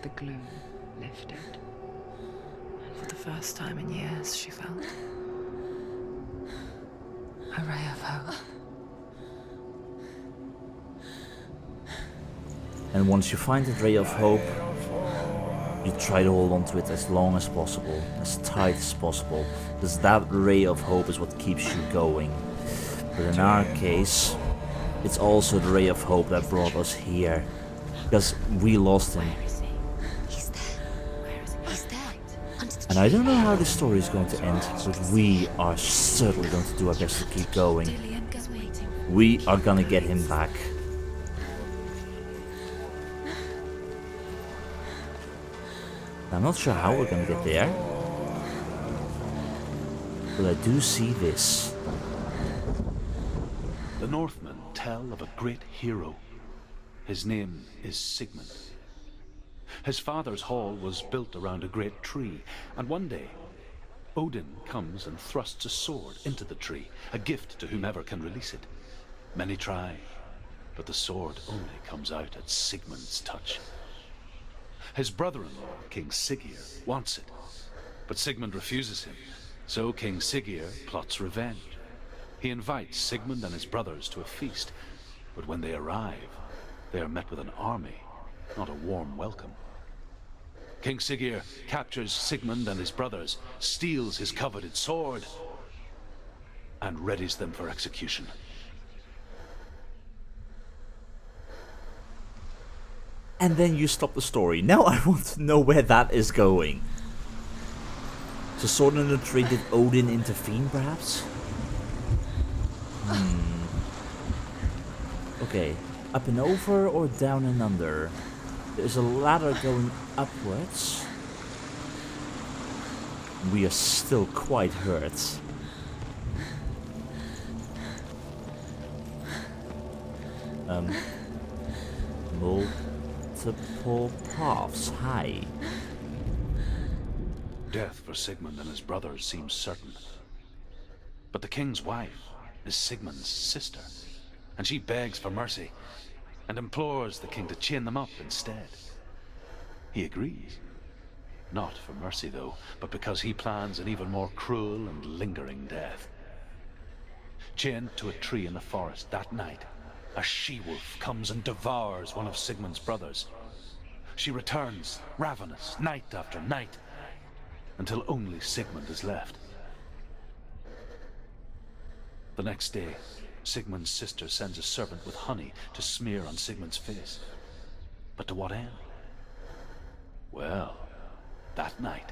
The gloom lifted. And for the first time in years, she felt a ray of hope. And once you find that ray of hope, you try to hold on to it as long as possible, as tight as possible, because that ray of hope is what keeps you going. But in our case, it's also the ray of hope that brought us here, because we lost him. Where is he? He's there. Where is he? He's there. And I don't know how this story is going to end, but we are certainly going to do our best to keep going. We are gonna get him back. I'm not sure how we're gonna get there, but I do see this. The Northmen tell of a great hero. His name is Sigmund. His father's hall was built around a great tree, and one day, Odin comes and thrusts a sword into the tree, a gift to whomever can release it. Many try, but the sword only comes out at Sigmund's touch. His brother-in-law, King Siggeir, wants it, but Sigmund refuses him, so King Siggeir plots revenge. He invites Sigmund and his brothers to a feast, but when they arrive, they are met with an army, not a warm welcome. King Siggeir captures Sigmund and his brothers, steals his coveted sword, and readies them for execution. And then you stop the story. Now I want to know where that is going. So sword in the tree, did Odin intervene perhaps? Okay, up and over or down and under? There's a ladder going upwards. We are still quite hurt. Multiple paths. Hi. Death for Sigmund and his brothers seems certain. But the king's wife is Sigmund's sister, and she begs for mercy and implores the king to chain them up instead. He agrees. Not for mercy, though, but because he plans an even more cruel and lingering death. Chained to a tree in the forest that night, a she-wolf comes and devours one of Sigmund's brothers. She returns, ravenous, night after night, until only Sigmund is left. The next day, Sigmund's sister sends a servant with honey to smear on Sigmund's face. But to what end? Well, that night,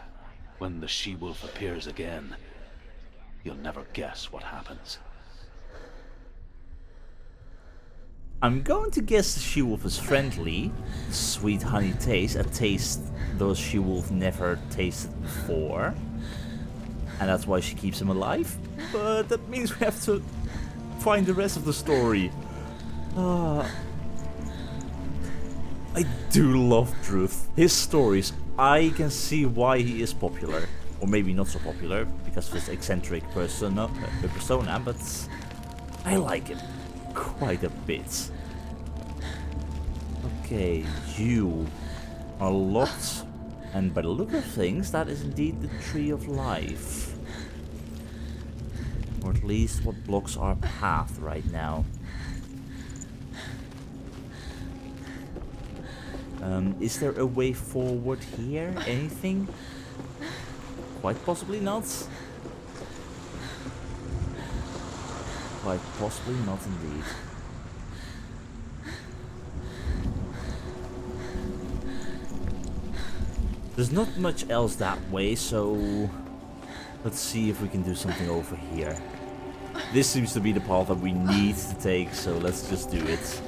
when the she-wolf appears again, you'll never guess what happens. I'm going to guess the she-wolf is friendly. Sweet honey taste, a taste those she-wolf never tasted before. And that's why she keeps him alive. But that means we have to find the rest of the story. I do love Druth. His stories, I can see why he is popular. Or maybe not so popular, because of his eccentric persona, but I like him quite a bit. Okay, you are locked, and by the look of things, that is indeed the Tree of Life. Or at least what blocks our path right now. Is there a way forward here? Anything? Quite possibly not. Quite possibly not indeed. There's not much else that way, so let's see if we can do something over here. This seems to be the path that we need to take, so let's just do it.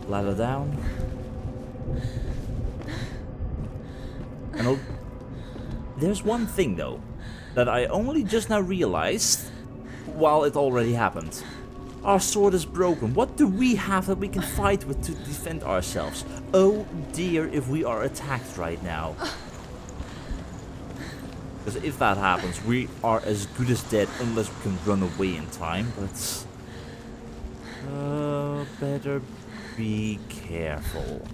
Ladder down. And there's one thing though, that I only just now realized, while it already happened. Our sword is broken. What do we have that we can fight with to defend ourselves? Oh dear, if we are attacked right now. Because if that happens, we are as good as dead unless we can run away in time, but better be careful.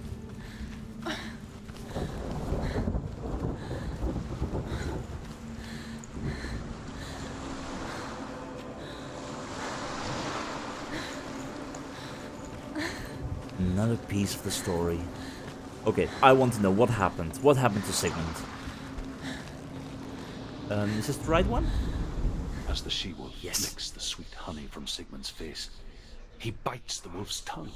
Another piece of the story. Okay, I want to know what happened. What happened to Sigmund? Is this the right one? As the she-wolf Yes. licks the sweet honey from Sigmund's face, he bites the wolf's tongue.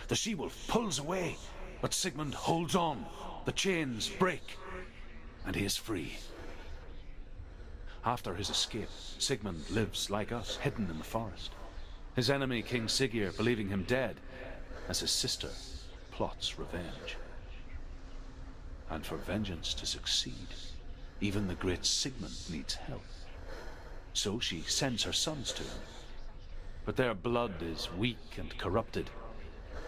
The she-wolf pulls away, but Sigmund holds on. The chains break, and he is free. After his escape, Sigmund lives like us, hidden in the forest. His enemy, King Siggeir, believing him dead, as his sister plots revenge. And for vengeance to succeed, even the great Sigmund needs help. So she sends her sons to him. But their blood is weak and corrupted,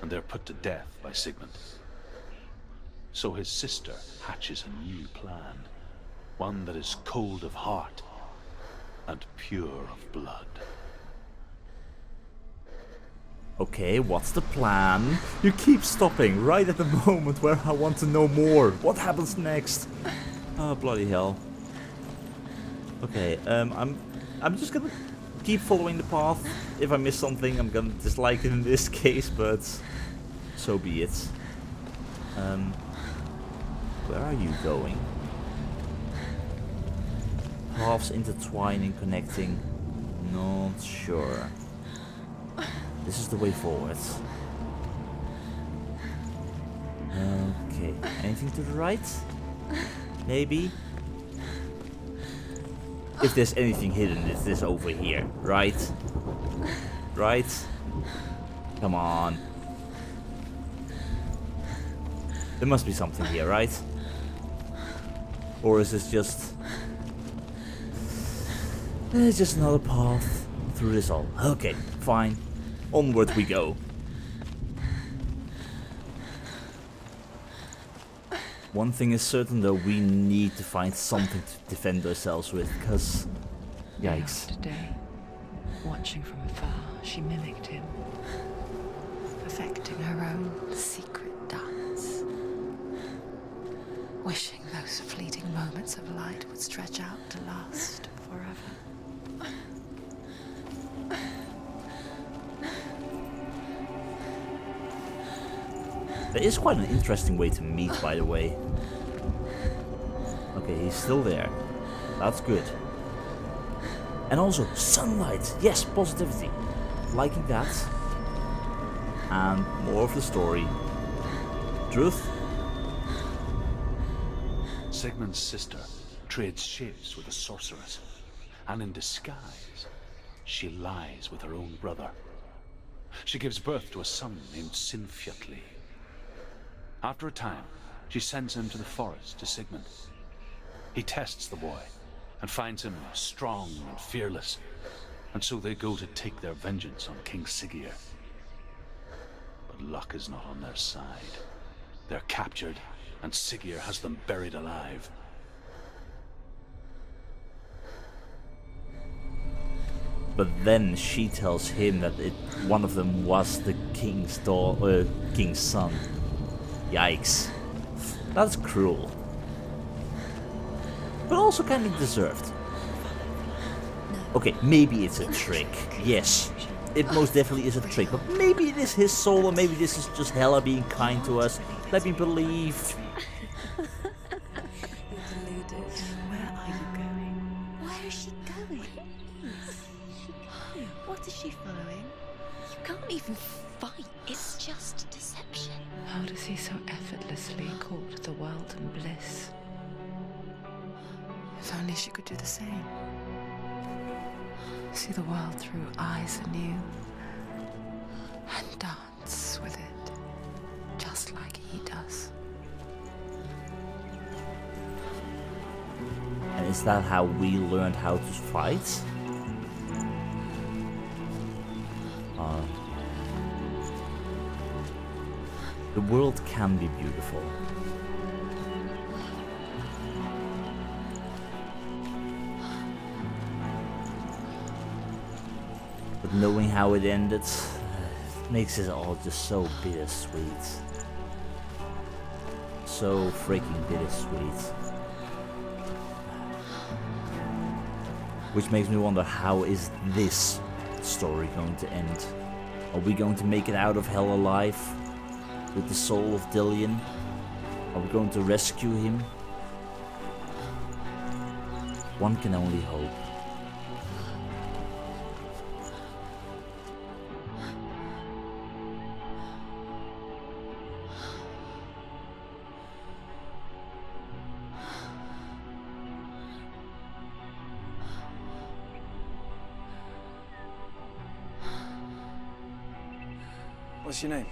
and they're put to death by Sigmund. So his sister hatches a new plan, one that is cold of heart and pure of blood. Okay, what's the plan? You keep stopping right at the moment where I want to know more. What happens next? Oh, bloody hell. Okay, I'm just gonna keep following the path. If I miss something, I'm gonna dislike it in this case, but so be it. Where are you going? Paths intertwining, connecting. Not sure. This is the way forward. Okay, anything to the right? Maybe? If there's anything hidden, it's this over here, right? Right? Come on. There must be something here, right? Or is this just... It's just another path through this hole. Okay, fine. Onward we go. One thing is certain though, we need to find something to defend ourselves with, because... Yikes. Today, watching from afar, she mimicked him, perfecting her own Secret dance. Wishing those fleeting moments of light would stretch out to last forever. That is quite an interesting way to meet, by the way. Okay, he's still there. That's good. And also, sunlight! Yes, positivity. Liking that. And more of the story. Truth? Sigmund's sister trades shapes with a sorceress, and in disguise, she lies with her own brother. She gives birth to a son named Sinfjotli. After a time, she sends him to the forest to Sigmund. He tests the boy and finds him strong and fearless, and so they go to take their vengeance on King Siggeir. But luck is not on their side. They're captured, and Siggeir has them buried alive. But then she tells him that one of them was the king's son. Yikes. That's cruel. But also kind of deserved. Okay, maybe it's a trick. Yes, it most definitely is a trick. But maybe it is his soul, or maybe this is just Hela being kind to us. Let me believe. Where are you going? Where is she going? What is she following? You can't even fight. It's just deception. How does he so effortlessly court the world and bliss? If only she could do the same. See the world through eyes anew and dance with it, just like he does. And is that how we learned how to fight? The world can be beautiful. But knowing how it ended makes it all just so bittersweet. So freaking bittersweet. Which makes me wonder, how is this story going to end? Are we going to make it out of hell alive? with the soul of Dillion? Are we going to rescue him? One can only hope. What's your name?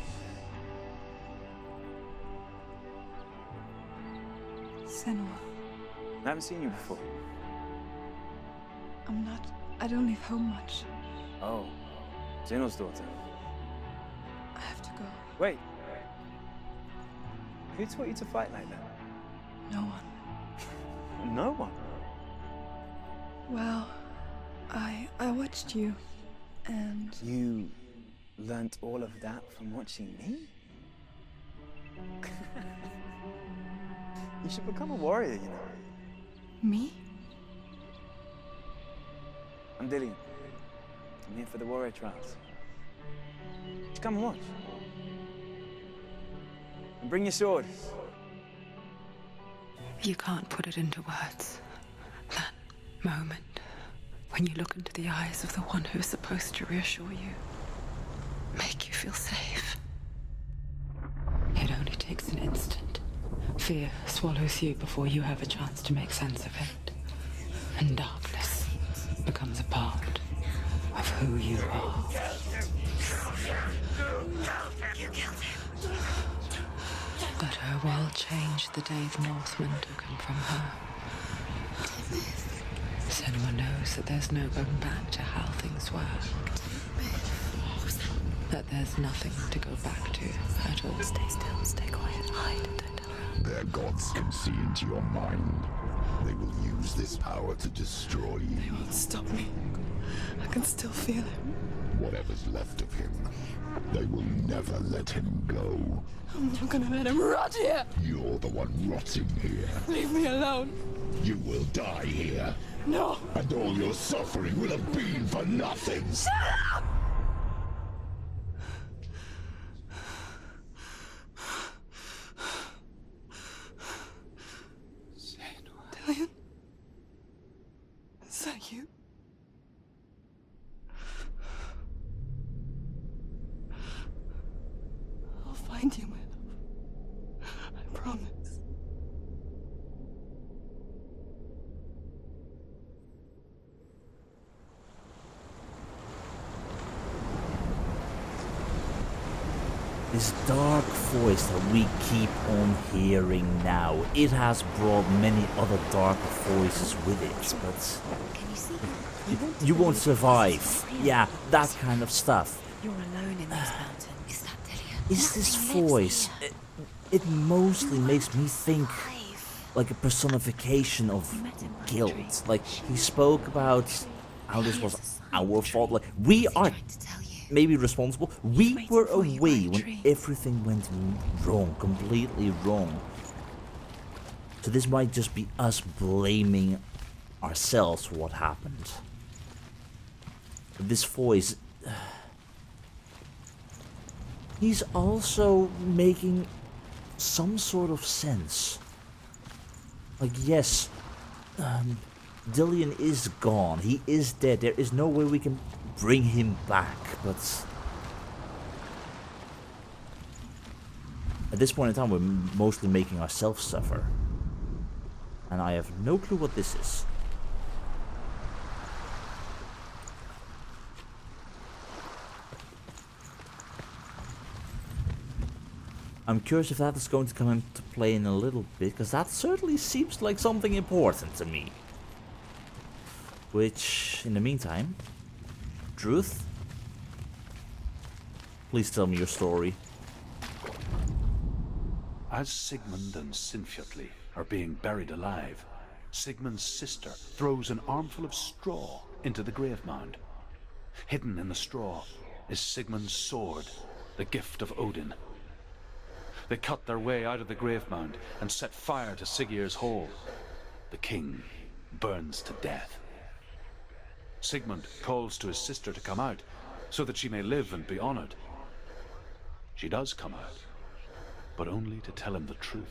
Senua. I haven't seen you before. I don't leave home much. Oh, Zeno's daughter. I have to go. Wait. Who taught you to fight like that? No one. No one. Well, I watched you, and You learnt all of that from watching me? You should become a warrior, you know. me? I'm Dillion. I'm here for the warrior trials. Just come and watch. And bring your sword. You can't put it into words. That moment when you look into the eyes of the one who's supposed to reassure you, make you feel safe. It only takes an instant. Fear swallows you before you have a chance to make sense of it. And darkness becomes a part of who you are. But her world changed the day the Northmen took him from her. Senua knows that there's no going back to how things were. That there's nothing to go back to at all. Stay still, stay quiet, hide, don't tell her. Their gods can see into your mind. They will use this power to destroy you. They won't stop me. I can still feel him. Whatever's left of him, they will never let him go. I'm not gonna let him rot here. You're the one rotting here. Leave me alone. You will die here. No. And all your suffering will have been for nothing. Shut up! Dillion? Is that you? I'll find you, my love. I promise. This dark voice that we keep on hearing now, it has brought many other dark voices with it, but you won't survive. Yeah, that kind of stuff. You're alone in this mountain. Is that Dillion? Is this voice? It mostly makes me think like a personification of guilt. Like he spoke about how this was our fault. Like we are maybe responsible. We were away when everything went wrong, completely wrong. So this might just be us blaming ourselves for what happened. But this voice, he's also making some sort of sense. Like yes, Dillion is gone. He is dead. There is no way we can bring him back, but at this point in time we're mostly making ourselves suffer. And I have no clue what this is. I'm curious if that is going to come into play in a little bit, because that certainly seems like something important to me. Which, in the meantime, Truth? Please tell me your story. As Sigmund and Sinfjotli are being buried alive, Sigmund's sister throws an armful of straw into the grave mound. Hidden in the straw is Sigmund's sword, the gift of Odin. They cut their way out of the grave mound and set fire to Siggeir's hole. The king burns to death. Sigmund calls to his sister to come out, so that she may live and be honored. She does come out, but only to tell him the truth.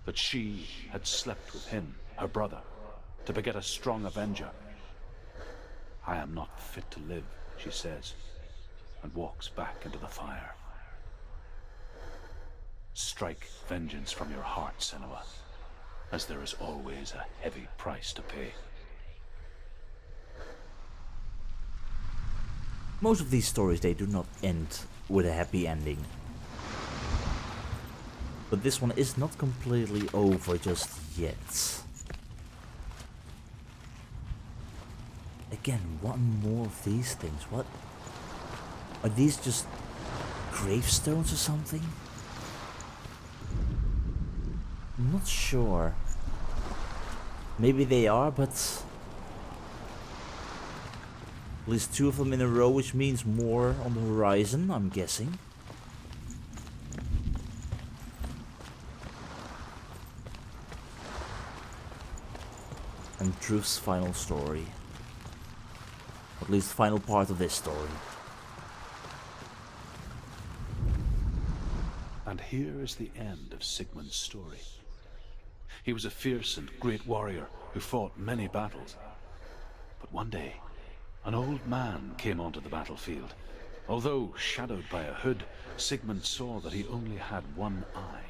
That she had slept with him, her brother, to beget a strong avenger. I am not fit to live, she says, and walks back into the fire. Strike vengeance from your heart, Senua, as there is always a heavy price to pay. Most of these stories, they do not end with a happy ending. But this one is not completely over just yet. Again, one more of these things. What? Are these just gravestones or something? I'm not sure. Maybe they are, but at least 2 of them in a row, which means more on the horizon, I'm guessing. And Truth's final story. At least the final part of this story. And here is the end of Sigmund's story. He was a fierce and great warrior who fought many battles. But one day, an old man came onto the battlefield. Although shadowed by a hood, Sigmund saw that he only had one eye.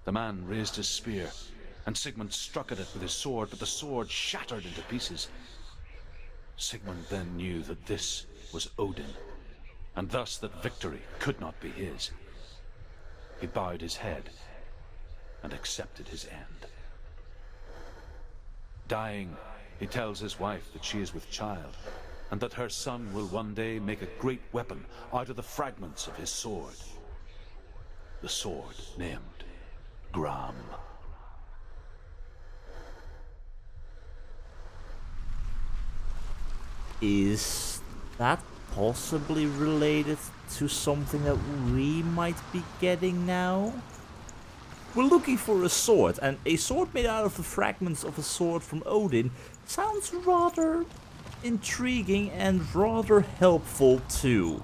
The man raised his spear, and Sigmund struck at it with his sword, but the sword shattered into pieces. Sigmund then knew that this was Odin, and thus that victory could not be his. He bowed his head and accepted his end. Dying, he tells his wife that she is with child, and that her son will one day make a great weapon out of the fragments of his sword. The sword named Gramr. Is that possibly related to something that we might be getting now? We're looking for a sword, and a sword made out of the fragments of a sword from Odin sounds rather intriguing and rather helpful too.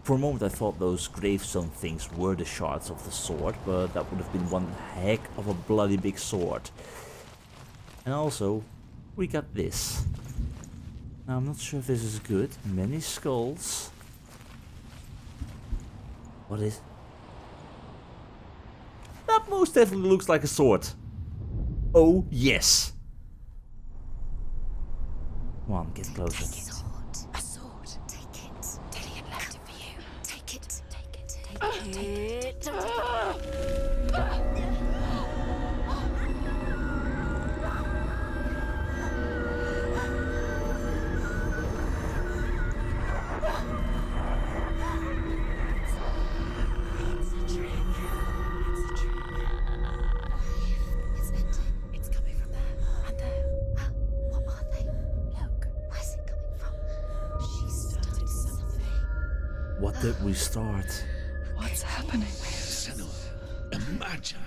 For a moment I thought those gravestone things were the shards of the sword, but that would have been one heck of a bloody big sword. And also, we got this. Now I'm not sure if this is good. Many skulls. What is... That most definitely looks like a sword. Oh yes. Come on, get closer. A sword. Take it. Dillion left it for you. Take it. Take it. Take it. What did we start? What's happening? Senua, imagine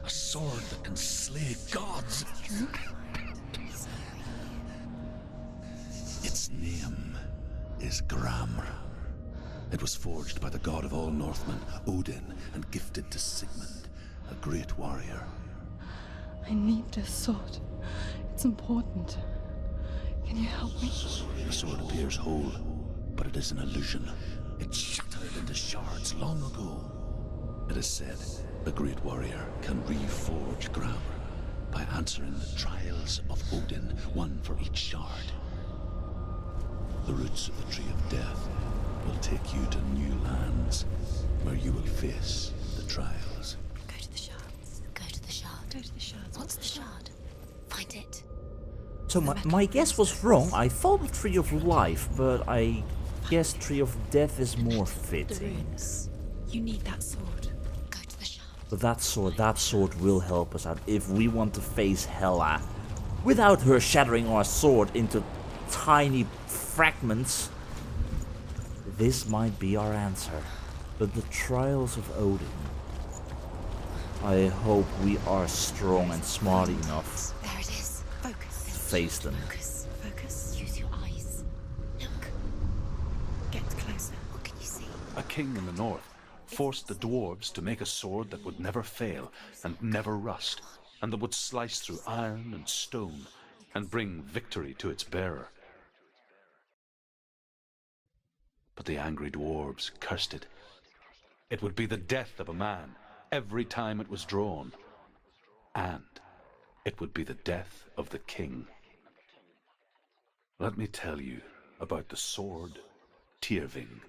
a sword that can slay gods. Its name is Gramr. It was forged by the god of all Northmen, Odin, and gifted to Sigmund, a great warrior. I need this sword. It's important. Can you help me? The sword appears whole, but it is an illusion. It shattered into shards long ago. It is said the great warrior can reforge Gramr by answering the trials of Odin, one for each shard. The roots of the Tree of Death will take you to new lands where you will face the trials. Go to the shards. Go to the shard. Go to the shards. What's the shard? Find it. So my guess was wrong. I thought the Tree of Life, but I guess Tree of Death is more fitting. You need that sword. Go to the shard. But that sword will help us out if we want to face Hela without her shattering our sword into tiny fragments. This might be our answer. But the trials of Odin. I hope we are strong and smart enough There it is. Focus. to face them. Focus. Focus. Use your eyes. king in the north forced the dwarves to make a sword that would never fail and never rust, and that would slice through iron and stone and bring victory to its bearer. But the angry dwarves cursed it. It would be the death of a man every time it was drawn, and it would be the death of the king. Let me tell you about the sword Tyrving.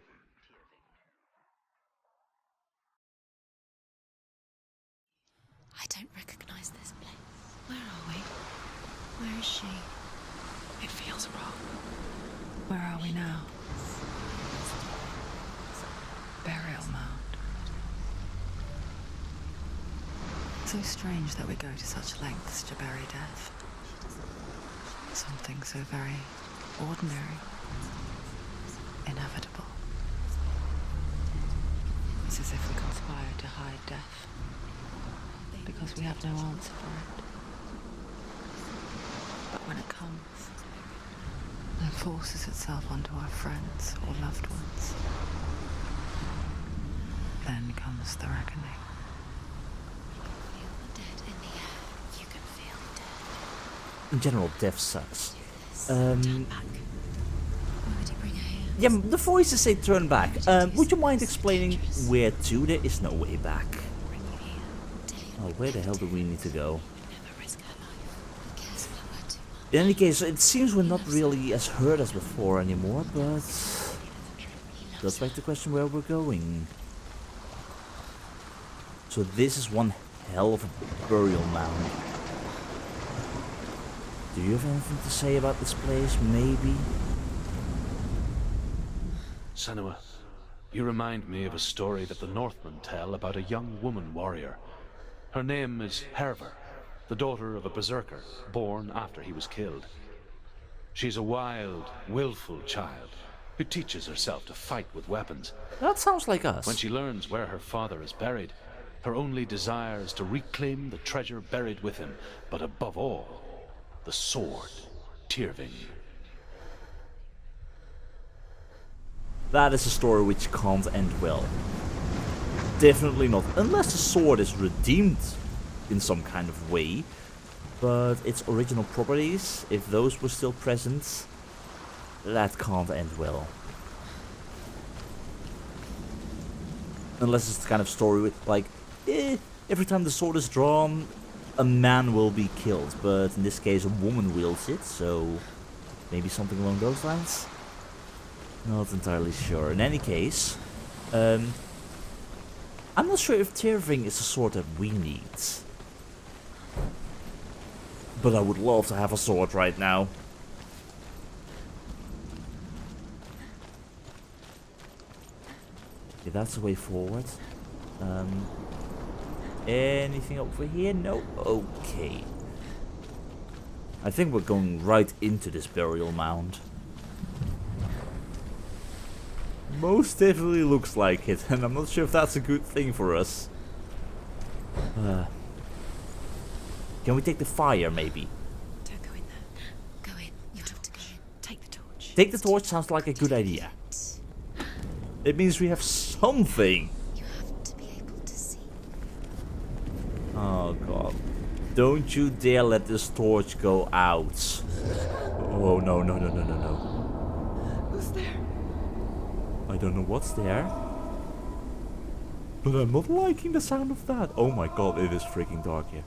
I don't recognize this place. Where are we? Where is she? It feels wrong. Where are we now? Burial mound. So strange that we go to such lengths to bury death. Something so very ordinary, inevitable. It's as if we conspired to hide death, because we have no answer for it. But when it comes, and forces itself onto our friends or loved ones, then comes the reckoning. Feel the dead in the air. You can feel death. In general, death sucks. Turn back. Why would you bring her here? Yeah, the voices say turn back. Would you mind explaining where to? There is no way back. Oh, where the hell do we need to go? In any case, it seems we're not really as hurt as before anymore, but does beg the question where we're going. So this is one hell of a burial mound. Do you have anything to say about this place, maybe? Senua, you remind me of a story that the Northmen tell about a young woman warrior. Her name is Herver, the daughter of a berserker, born after he was killed. She's a wild, willful child who teaches herself to fight with weapons. That sounds like us. When she learns where her father is buried, her only desire is to reclaim the treasure buried with him, but above all, the sword, Tyrving. That is a story which can't end well. Definitely not, unless the sword is redeemed in some kind of way. But its original properties, if those were still present, that can't end well. Unless it's the kind of story with, like, every time the sword is drawn, a man will be killed. But in this case, a woman wields it, so maybe something along those lines? Not entirely sure. In any case, I'm not sure if Tyrving is the sword that we need. But I would love to have a sword right now. Okay, that's the way forward. Anything over here? No? Okay. I think we're going right into this burial mound. Most definitely looks like it, and I'm not sure if that's a good thing for us. Can we take the fire, maybe? Don't go in there. Go in. You have to go in. Take the torch. Take the torch sounds like a good idea. It means we have something. You have to be able to see. Oh god. Don't you dare let this torch go out. Oh no, no, no, no, no, no. Who's there? I don't know what's there. But I'm not liking the sound of that. Oh my god, it is freaking dark here.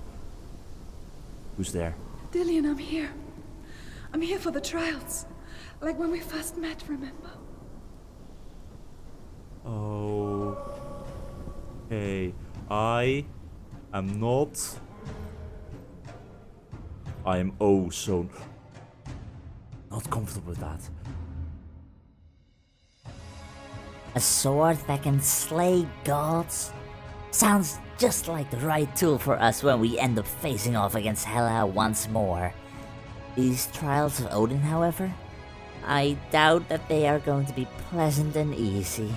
Who's there? Dillian, I'm here. I'm here for the trials. Like when we first met, remember? Oh. Hey, I am not. I am oh so not comfortable with that. A sword that can slay gods? Sounds just like the right tool for us when we end up facing off against Hela once more. These trials of Odin, however, I doubt that they are going to be pleasant and easy.